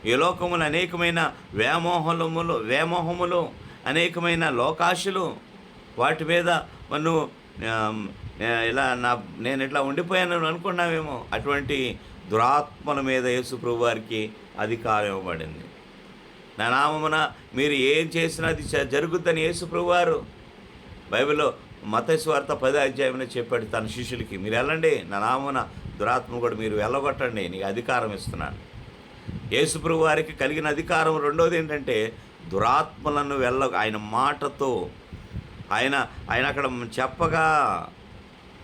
ఈ లోకములు అనేకమైన వ్యామోహములు అనేకమైన లోకాశలు, వాటి మీద నువ్వు నేను ఇట్లా ఉండిపోయాను అనుకున్నావేమో. అటువంటి దురాత్మల మీద యేసు ప్రభు వారికి అధికారం ఇవ్వబడింది. నా నామమున మీరు ఏం చేసినా అది జరుగుద్దని యేసు ప్రభు వారు బైబిల్లో మత్తయి సువార్త 10వ అధ్యాయంలో చెప్పాడు తన శిష్యులకి, మీరు వెళ్ళండి, నా నామమున దురాత్మ కూడా మీరు వెళ్ళగొట్టండి, నీకు అధికారం ఇస్తున్నాను. యేసు ప్రభు వారికి కలిగిన అధికారం రెండోది ఏంటంటే దురాత్మలను ఆయన మాటతో ఆయన అక్కడ చెప్పగా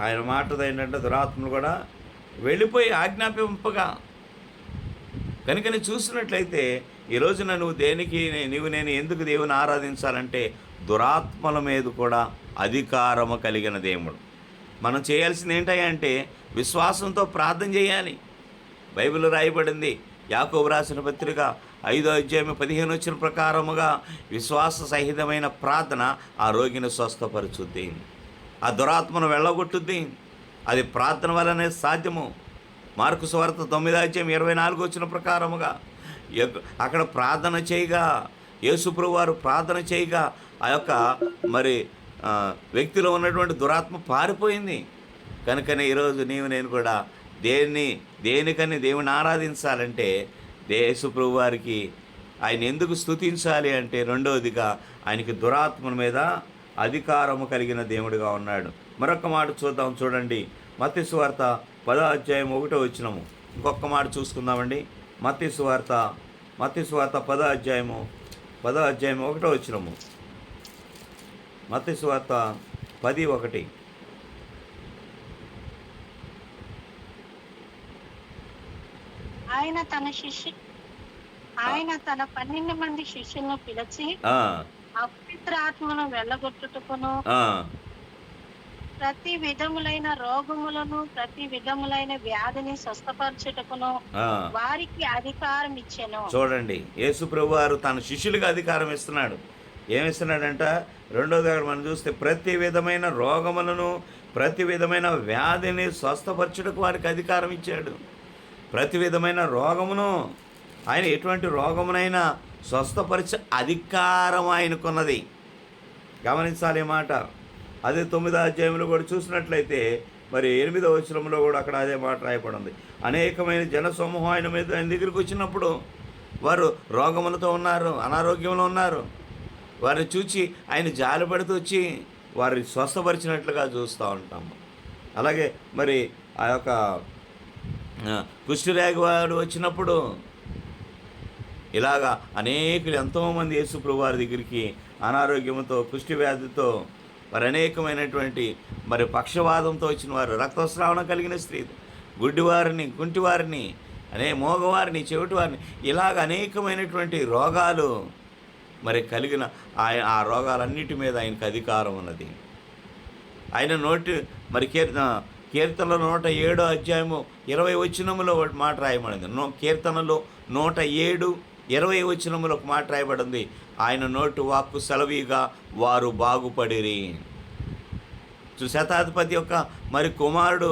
ఆయన మాటతో ఏంటంటే దురాత్మలు కూడా వెళ్ళిపోయి ఆజ్ఞాపింపగా. కనుకని చూసినట్లయితే ఈ రోజున నేను ఎందుకు దేవుని ఆరాధించాలంటే దురాత్మల మీద కూడా అధికారము కలిగిన దేవుడు. మనం చేయాల్సింది ఏంటంటే విశ్వాసంతో ప్రార్థన చేయాలి. బైబిల్ రాయబడింది, యాకోబు రాసిన పత్రిక 5వ అధ్యాయం 15 వచ్చిన ప్రకారముగా విశ్వాస సహితమైన ప్రార్థన ఆ రోగిని స్వస్థపరచుద్ది, ఆ దురాత్మను వెళ్ళగొట్టుద్ది. అది ప్రార్థన వల్లనే సాధ్యము. మార్కు సువార్త 9వ అధ్యాయం 24 వచ్చిన ప్రకారముగా అక్కడ ప్రార్థన చేయగా, యేసు ప్రభువు వారు ప్రార్థన చేయగా ఆ యొక్క వ్యక్తిలో ఉన్నటువంటి దురాత్మ పారిపోయింది. కనుకనే ఈరోజు నేను కూడా దేనికని దేవుని ఆరాధించాలంటే యేసు ప్రభు వారికి ఆయన ఎందుకు స్తుతించాలి అంటే రెండవదిగా ఆయనకి దురాత్మల మీద అధికారము కలిగిన దేవుడిగా ఉన్నాడు. మరొక మాట చూద్దాం, చూడండి. మత్తయి సువార్త 10వ అధ్యాయం 1వ వచనము. ఇంకొక మాట చూసుకుందామండి. మత్తయి సువార్త 10వ అధ్యాయం 1వ వచనము. మత్తయి సువార్త 10:1. ఆయన తన 12 మంది శిష్యులను పిలిచి అపవిత్ర ఆత్మను వెళ్ళగొట్టుటకును ప్రతి విధములైన రోగములను ప్రతి విధములైన వ్యాధిని స్వస్థపరచుటకును వారికి అధికారం ఇచ్చెను. చూడండి, యేసు ప్రభు వారు తన శిష్యులకు అధికారం ఇస్తున్నాడు. ఏమిస్తున్నాడంట? రెండోది మనం చూస్తే ప్రతి విధమైన రోగములను ప్రతి విధమైన వ్యాధిని స్వస్థపరచుటకు వారికి అధికారం ఇచ్చాడు. ప్రతి విధమైన రోగమును ఆయన ఎటువంటి రోగమునైనా స్వస్థపరిచే అధికారం ఆయనకున్నది. గమనించాలి మాట. అదే 9వ అధ్యాయంలో కూడా చూసినట్లయితే 8వ వచనంలో కూడా అక్కడ అదే మాట రాయబడింది. అనేకమైన జన సమూహం ఆయన దగ్గరికి వచ్చినప్పుడు వారు రోగములతో ఉన్నారు, అనారోగ్యంలో ఉన్నారు. వారిని చూచి ఆయన జాలిపడుతూ వచ్చి వారిని స్వస్థపరిచినట్లుగా చూస్తూ ఉంటాము. అలాగే ఆ యొక్క కుష్ఠరోగి వాడు వచ్చినప్పుడు ఇలాగా అనేకులు ఎంతోమంది యేసు ప్రభు వారి దగ్గరికి అనారోగ్యంతో కుష్ఠి వ్యాధితో అనేకమైనటువంటి పక్షవాదంతో వచ్చిన వారు, రక్తస్రావణం కలిగిన స్త్రీలు, గుడ్డివారిని, కుంటివారిని, మోగవారిని, చెవిటివారిని, ఇలాగ అనేకమైనటువంటి రోగాలు కలిగిన ఆ రోగాలన్నిటి మీద ఆయనకు అధికారం ఉన్నది. ఆయన కీర్తనలో 107వ అధ్యాయము 20వ వచనములో ఒక మాట రాయబడింది. కీర్తనలో 107:20 వచనములో ఒక మాట రాయబడింది. ఆయన నోటు వాక్కు సెలవీగా వారు బాగుపడిరి. శతాధిపతి యొక్క కుమారుడు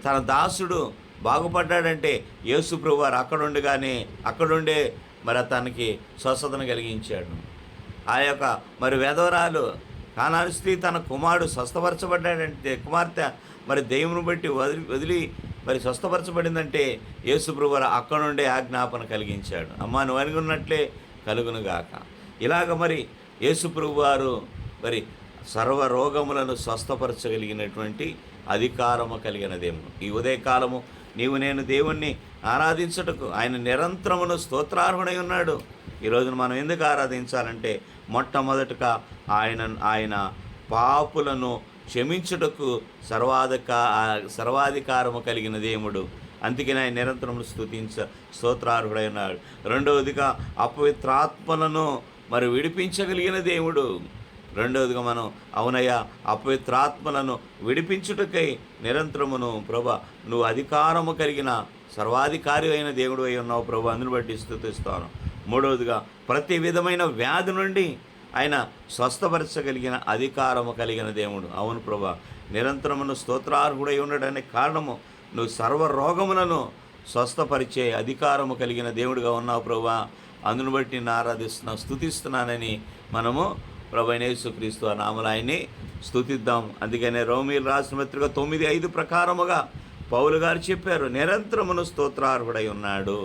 తన దాసుడు బాగుపడ్డాడంటే యేసు ప్రభు వారు అక్కడుండే తనకి స్వస్థతను కలిగించాడు. ఆ యొక్క విధవరాలు కానాను స్త్రీ తన కుమారుడు స్వస్థపరచబడ్డాడంటే, కుమార్తె దేవుని బట్టి వదిలి స్వస్థపరచబడిందంటే యేసు ప్రభు వారు అక్కడ నుండే ఆజ్ఞాపన కలిగించాడు. అమ్మా నువ్వు అనుకున్నట్లే కలుగునుగాక. ఇలాగ యేసు ప్రభు వారు సర్వ రోగములను స్వస్థపరచగలిగినటువంటి అధికారము కలిగిన దేవుడు. ఈ ఉదయకాలము నీవు నేను దేవుణ్ణి ఆరాధించుటకు ఆయన నిరంతరమును స్తోత్రార్హుడై ఉన్నాడు. ఈరోజున మనం ఎందుకు ఆరాధించాలంటే మొట్టమొదటగా ఆయన పాపులను క్షమించుటకు సర్వాధికారము కలిగిన దేవుడు. అందుకని ఆయన నిరంతరము స్తోత్రార్హుడై ఉన్నాడు. రెండవదిగా అపవిత్రాత్మలను విడిపించగలిగిన దేవుడు. రెండవదిగా మనం అవునయ్యా అపవిత్రాత్మలను విడిపించుటకై నిరంతరమును ప్రభా నువ్వు అధికారము కలిగిన సర్వాధికారి అయిన దేవుడు అయి ఉన్నావు ప్రభా, అందుని బట్టి స్తుతిస్తాను. మూడవదిగా ప్రతి విధమైన వ్యాధి నుండి ఆయన స్వస్థపరచగలిగిన అధికారము కలిగిన దేవుడు. అవును ప్రభా, నిరంతరమును స్తోత్రార్హుడై ఉండడానికి కారణము నువ్వు సర్వ రోగములను స్వస్థపరిచే అధికారము కలిగిన దేవుడిగా ఉన్నావు ప్రభా, అందును బట్టి నేను ఆరాధిస్తున్నాను, స్తుతిస్తున్నానని మనము ప్రభువైన యేసుక్రీస్తు ఆ నామములో ఆయన్ని స్తుతిద్దాం. అందుకనే రోమీయులు రాసిన పత్రిక 9:5 ప్రకారముగా పౌలు గారు చెప్పారు, నిరంతరమును స్తోత్రార్హుడై ఉన్నాడు.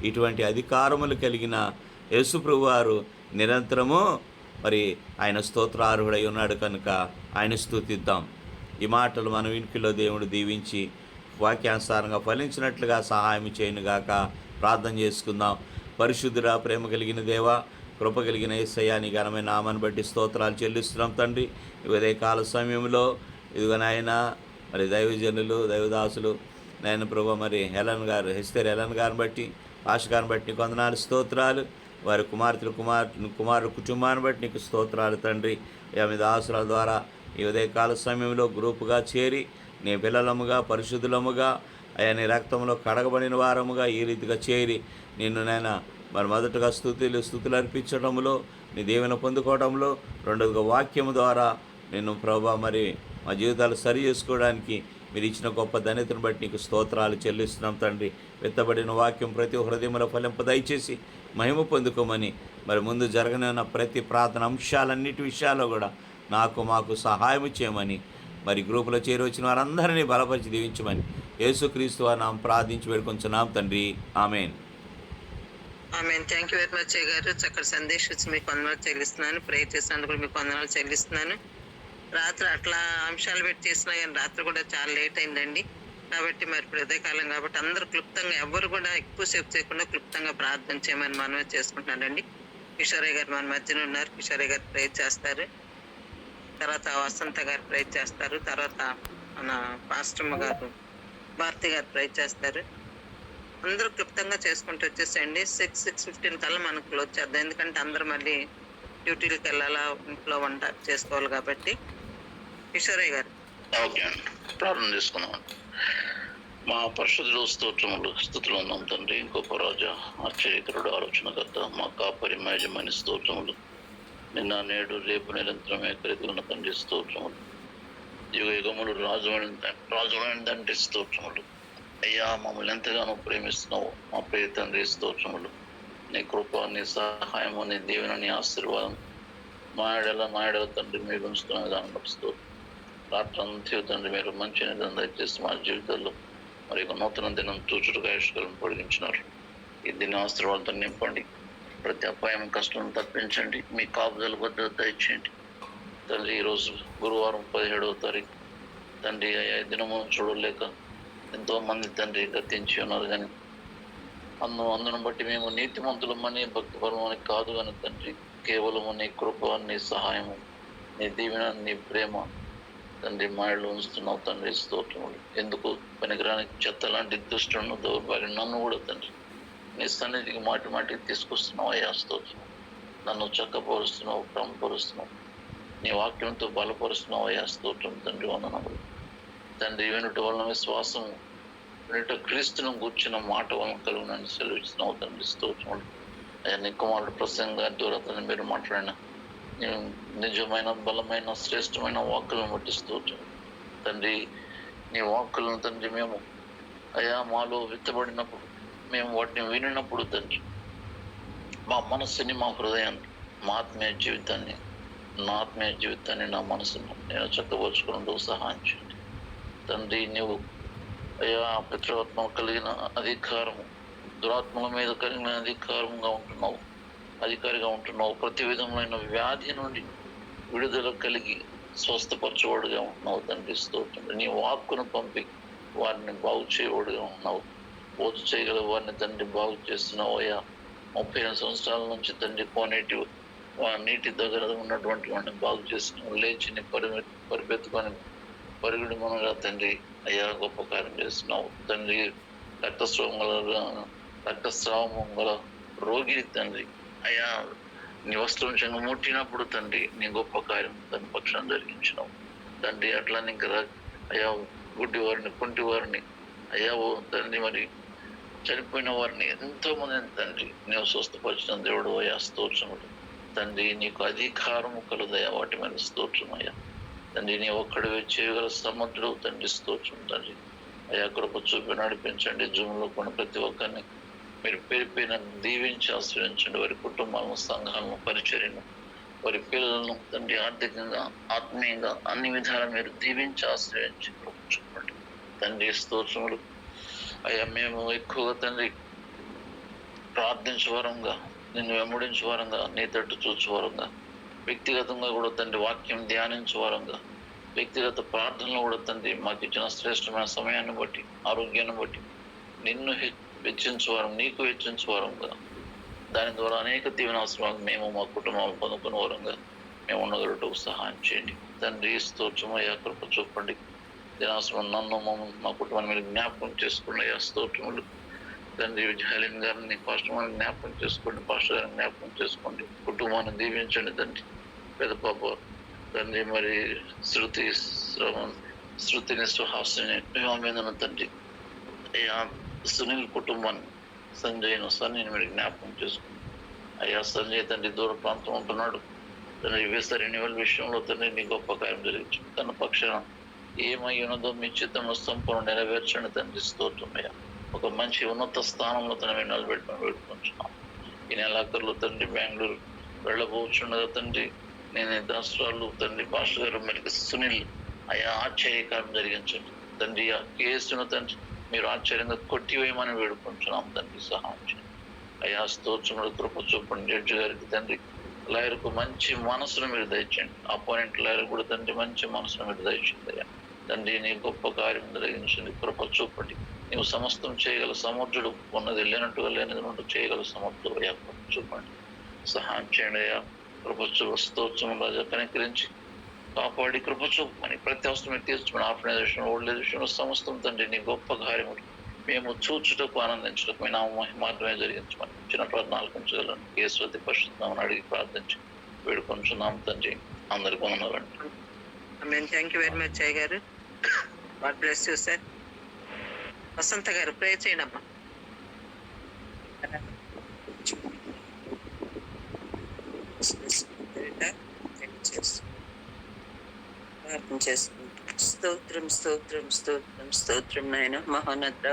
ఇటువంటి అధికారములు కలిగిన యేసు ప్రభువారు నిరంతరము ఆయన స్తోత్రార్హుడై ఉన్నాడు కనుక ఆయన స్తుతిద్దాం. ఈ మాటలు మన వినికిలో దేవుడు దీవించి వాక్యానుసారంగా ఫలించినట్లుగా సహాయం చేయనుగాక. ప్రార్థన చేసుకుందాం. పరిశుద్ధుడా, ప్రేమ కలిగిన దేవా, కృప కలిగిన యేసయ్యా, నీ ఘనమైన నామాన్ని బట్టి స్తోత్రాలు చెల్లిస్తున్నాం తండ్రి. ఉదయకాల సమయంలో ఇదిగో నాయన దైవజనులు దైవదాసులు నాయన ప్రభు హెస్తేర్ హెలన్ గారిని బట్టి ఆశ గారిని బట్టి నీకు వందనాలు స్తోత్రాలు. వారి కుమారుల కుటుంబాన్ని బట్టి నీకు స్తోత్రాలు తండ్రి. మీ దాసుల ద్వారా ఈ ఉదయకాల సమయంలో గ్రూపుగా చేరి నీ పిల్లలముగా పరిశుద్ధులముగా అయా నీ రక్తంలో కడగబడిన వారముగా ఈ రీతిగా చేరి నిన్ను నాయన మొదటగా స్థుతులు అర్పించడంలో నీ దీవెన పొందుకోవడంలో, రెండవదిగా వాక్యము ద్వారా నిన్ను ప్రభా మా జీవితాలు సరి చేసుకోవడానికి మీరు ఇచ్చిన గొప్ప ధన్యతను బట్టి నీకు స్తోత్రాలు చెల్లిస్తున్నాం తండ్రి. వెత్తబడిన వాక్యం ప్రతి హృదయంలో ఫలింప దయచేసి మహిమ పొందుకోమని ముందు జరగనున్న ప్రతి ప్రార్థన అంశాలన్నిటి విషయాల్లో కూడా మాకు సహాయం చేయమని గ్రూపులో చేరి వచ్చిన వారందరినీ బలపరిచి దీవించమని యేసుక్రీస్తు నామమున ప్రార్థించి వేడుకొంచున్నాం తండ్రి. ఆమేన్. థ్యాంక్ యూ వెరీ మచ్ గారు. చక్కటి సందేశం ఇచ్చి మీకు వందనాలు చెల్లిస్తున్నాను. ప్రేయర్ చేసినందుకు కూడా మీకు వందనాలు చెల్లిస్తున్నాను. రాత్రి అట్లా అంశాలు పెట్టి చేసినా కానీ రాత్రి కూడా చాలా లేట్ అయిందండి. కాబట్టి ఇప్పుడు ఉదయకాలం కాబట్టి అందరూ క్లుప్తంగా, ఎవరు కూడా ఎక్కువసేపు చేయకుండా క్లుప్తంగా ప్రార్థన చేయమని మనమే చేసుకుంటున్నానండి. కిషోరయ్య గారు మన మధ్యన ఉన్నారు. కిషోరయ్య గారు ప్రేయర్ చేస్తారు. తర్వాత వసంత గారు ప్రేయర్ చేస్తారు. తర్వాత మన పాస్టమ్మ గారు భారతి గారు ప్రేయర్ చేస్తారు. అందరూ క్లుప్తంగా చేసుకుంటూ వచ్చేసేయండి. 6:15 కల్లా మనకు క్లోజ్ చేద్దాం. ఎందుకంటే అందరూ మళ్ళీ డ్యూటీలకు వెళ్ళాలా, ఇంట్లో వంట చేసుకోవాలి కాబట్టి. కిషోరయ్య గారు. ఓకే అండి, ప్రార్థన చేసుకున్నాం. మా పరిశుద్ధులు స్థుతులు ఉన్నాం తండ్రి. గొప్ప రాజా, ఆశ్చర్యకరుడు, ఆలోచనకర్త, మా కాపరి యజమాని స్తోత్రములు. నిన్న నేడు రేపు నిరంతరమే కలిగి ఉన్న తండ్రి స్తోత్రములు. యుగ యుగములు రాజుమైన తండ్రి స్తోత్రములు. అయ్యా, మమ్మల్ని ఎంతగానో ప్రేమిస్తున్నావు మా ప్రియ తండ్రి స్తోత్రములు. నీ కృప, నీ సహాయము, నీ దీవెన, నీ ఆశీర్వాదం మా ఏడల తండ్రి మీరు ఉంచుతున్న దాన్ని బట్టి స్తోత్రం. రాత్రి అంత్య తండ్రి మీరు మంచి నిధం దయచేసి మా జీవితాల్లో ఒక నూతన దినం చూచుడుగా ఆయుష్కాలను పొడిగించినారు. ఈ దిన ఆశీర్వాదంతో నింపండి. ప్రతి అపాయం కష్టం తప్పించండి. మీ కాపుదల భద్రత దయచేయండి తండ్రి. ఈరోజు గురువారం 17వ తారీఖు తండ్రి. అయ్యా, దినము చూడలేక ఎంతో మంది తండ్రి గతించి ఉన్నారు. కానీ అందును బట్టి మేము నీతిమంతులమని భక్తిపరమని కాదు కానీ తండ్రి, కేవలము నీ కృప, నీ సహాయము, నీ దీవెన, నీ ప్రేమ తండ్రి మాయలు ఉంచుతున్నావు తండ్రి స్తోత్రములు. ఎందుకు పనికిరాని చెత్త లాంటి దుష్టులను, దౌర్భాగ్యం నన్ను కూడా తండ్రి నీ సన్నిధికి మాటికి తీసుకొస్తున్నావు అయ్యా స్తోత్రం. నన్ను చక్కపరుస్తున్నావు, క్రమపరుస్తున్నావు, నీ వాక్యంతో బలపరుస్తున్నావు అయ్యా స్తోత్రం తండ్రి. వందనములు తండ్రి. వినుట వలన విశ్వాసము, వినుట క్రీస్తును కూర్చున్న మాట వలన కలుగునని సెలవిస్తున్నావు తండ్రి స్తోత్రములు. అయ్యా, నీ కుమారుడు ప్రసంగ ద్వారా తండ్రి మీరు మాట్లాడిన నిజమైన, బలమైన, శ్రేష్టమైన వాక్కులను బట్టి స్తోత్రం తండ్రి. నీ వాక్కులను తండ్రి మేము అయ్యా మాలో విత్తబడినప్పుడు, మేము వాటిని వినినప్పుడు తండ్రి మా మనస్సుని, మా హృదయాన్ని, మా ఆత్మీయ జీవితాన్ని, నా మనసును నేను చక్కపరుచుకున్నట్టు సహాయం చేయండి తండ్రి. నీవు అయ్యా పితృత్మ కలిగిన అధికారము, దురాత్మల మీద కలిగిన అధికారిగా ఉంటున్నావు. ప్రతి విధమైన వ్యాధి నుండి విడుదల కలిగి స్వస్థపరచువాడుగా ఉన్నావు తండ్రి స్తోత్రం. నీ వాక్కును పంపి వారిని బాగు చేయవాడుగా ఉన్నావు. ఓచు చేయగల వారిని తండ్రి బాగు చేస్తున్నావు అయ్యా. 35 సంవత్సరాల నుంచి తండ్రి కోనేటి నీటి దగ్గర ఉన్నటువంటి వాడిని బాగు చేస్తున్నావు. లేచి నీ పరిపెత్తుకొని పరుగుడు మనగా తండ్రి అయ్యా గొప్ప కార్యం చేస్తున్నావు తండ్రి. రక్తస్రావము గల రోగిని తండ్రి అయ్యా నీ వస్త్రం చెంగు ముట్టినప్పుడు తండ్రి నీ గొప్ప కార్యం తన పక్షాన్ని జరిగించినావు తండ్రి. అట్లా ఇంకా అయ్యా గుడ్డి వారిని, కుంటి వారిని అయ్యా ఓ తండ్రి, మరి చనిపోయిన వారిని ఎంతో మందిని తండ్రి నీవు స్వస్థపరిచిన దేవుడు అయ్యా స్తోత్రములు తండ్రి. నీకు అధికారము కలదయ్యా వాటి మీద స్తోత్రం అయ్యా తండ్రి. నీ ఒక్కడివే చేయగల సమర్థుడు తండ్రి స్తోత్రం తండ్రి అయ్యా. కృప చూపి నడిపించండి. జూమ్లో కొన్ని ప్రతి ఒక్కరిని మీరు పేరుపైన దీవించి ఆశ్రయించండి. వారి కుటుంబాలను, సంఘాలను, పరిచర్యను, వారి పిల్లలను తండ్రి ఆర్థికంగా, ఆత్మీయంగా అన్ని విధాలు మీరు దీవించి ఆశ్రయించి చూపండి తండ్రి స్తోత్రములు అయ్యా. మేము ఎక్కువగా తండ్రి ప్రార్థించే వారంగా, నిన్ను వెంబడించే వారంగా, నీ తట్టు చూచే వారంగా, వ్యక్తిగతంగా కూడా తండ్రి వాక్యం ధ్యానించే వారంగా, వ్యక్తిగత ప్రార్థనలు కూడా తండ్రి మాకు ఇచ్చిన శ్రేష్టమైన సమయాన్ని బట్టి, ఆరోగ్యాన్ని బట్టి నిన్ను వెచ్చించేవారం, నీకు వెచ్చించేవారంగా, దాని ద్వారా అనేక దీవెనాశ్రమాలు మేము మా కుటుంబాలు పొందుకునే వారంగా మేము ఉండగలటకు సహాయం చేయండి తండ్రి స్తోత్రమయ్యా. కృప చూపండి. దినాశ్రమం నన్ను మా కుటుంబాన్ని మీరు జ్ఞాపకం చేసుకోండి అయ్యా స్తోత్రములు తండ్రి. విజయలిన్ గారిని, పాస్టర్ గారిని జ్ఞాపకం చేసుకోండి, పాస్టర్ గారిని జ్ఞాపకం చేసుకోండి, కుటుంబాన్ని దీవించండి తండ్రి. పెద్ద పాప తండ్రి, మరి శృతిని, సుహాసిని మీద తండ్రి అయ్యా. సునీల్ కుటుంబాన్ని, సంజయ్ను, సన్నీని మీరు జ్ఞాపకం చేసుకోండి అయ్యా. సంజయ్ తండ్రి దూర ప్రాంతం ఉంటున్నాడు తండ్రి. వీసా రెన్యువల్ విషయంలో తండ్రి నీ గొప్ప కార్యం జరిగించు. తన పక్షాన ఏమై ఉన్నదో మీ చిత్తంలో సంపూర్ణ నెరవేర్చండి తండ్రి స్తోత్రం అయ్యా. ఒక మంచి ఉన్నత స్థానంలో తన మీరు నిలబెట్టుకుని వేడుకుంటున్నాం. ఈ నెలాఖరులో తండ్రి బెంగళూరు వెళ్ళబోచుండగా తండ్రి నేను దసరాలు తండ్రి పాస్టర్ గారు మరి సునీల్ అయ్యా ఆశ్చర్యకారం జరిగించండి తండ్రి. ఆ కేసును తండ్రి మీరు ఆశ్చర్యంగా కొట్టివేయమని వేడుకుంటున్నాం తండ్రి సహాయం చేయండి అయ్యా స్తోత్రములు. కృప చూపండి. జడ్జి గారికి తండ్రి, లాయర్కు మంచి మనసును మీరు దయచేయండి. అపోనెంట్ లాయర్ కూడా తండ్రి మంచి మనసును మీరు దయచేయండి అయ్యా తండ్రి. నీ గొప్ప కార్యం జరిగించండి. కృప చూపండి. నీవు సమస్తం చేయగల సమర్థుడు, ఉన్నది లేనట్టుగా లేనిది నుండి చేయగల సమర్థుడు అయ్యా. కృప చూపండి, సహాయం చేయండి అయ్యా. కృప చూప స్తోత్రం రాజా కనికరించి కాపాడి కృప చూపమని, ప్రతి అవసరం మీరు తీర్చుకుని, ఆర్ఫనైజేషన్, ఓల్డ్ ఏజ్ విషయంలో సమస్తం తండ్రి నీ గొప్ప కార్యములు మేము చూచుటకు, ఆనందించుటకు మీ నామ మహిమాత్రమే జరిగించమని చిన్న ప్రార్థనలు కొంచగలను యేసువతి పరిశుద్ధమని అడిగి ప్రార్థించి వేడుకొంచున్నాం తండ్రి. అందరికీ వందనాలండి. థ్యాంక్ యూ వెరీ మచ్ అయ్య గారు. God bless you sir. Vasantha గారు ప్రే చేయండి అమ్మా. స్తోత్రం స్తోత్రం స్తోత్రం స్తోత్రం నాయన. మహోన్నత